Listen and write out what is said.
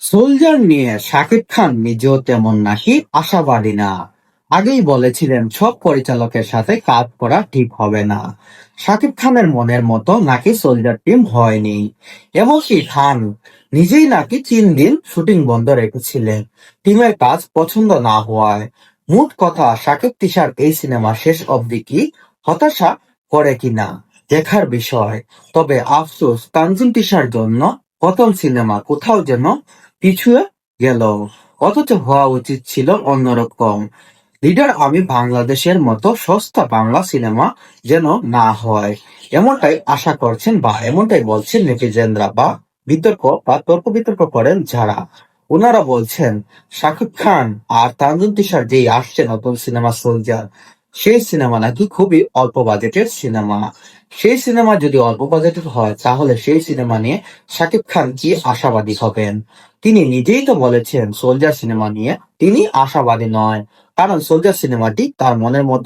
Soldier নিয়ে শাকিব খান নিজেও তেমন নাকি আশাবাদী না। আগেই বলেছিলেন সব পরিচালকের সাথে কাজ করা ঠিক হবে না। শাকিব খানের মনের মতো নাকি সোলজার টিম হয়নি। এমনকি খান নিজেই নাকি 3 দিন শুটিং বন্ধ রেখেছিলেন টিমের কাজ পছন্দ না হওয়ায়। মোট কথা, শাকিব তিশার এই সিনেমা শেষ অবধি কি হতাশা করে কিনা দেখার বিষয়। তবে আফসোস, তানজিম তিশার জন্য প্রথম সিনেমা কোথাও যেন পিছুয়ে গেল, অথচ হওয়া উচিত ছিল অন্যরকম। লিডার আমি বাংলাদেশের মতো সস্তা বাংলা সিনেমা যেন না হয়, এমনটাই আশা করছেন বা এমনটাই বলছেন নেটিজেনরা বা তর্ক বিতর্ক করেন যারা। ওনারা বলছেন শাকিব খান আর তানজিম তিশার যেই আসছে নতুন সিনেমা সোলজার, সেই সিনেমা নাকি খুবই অল্প বাজেটের সিনেমা। সেই সিনেমা যদি অল্প বাজেটের হয়, তাহলে সেই সিনেমা নিয়ে শাকিব খান কি আশাবাদী হবেন? তিনি নিজেই তো বলেছেন সোলজার সিনেমা নিয়ে তিনি আশাবাদী নয়, কারণ সোলজার সিনেমাটি তার মনের মতো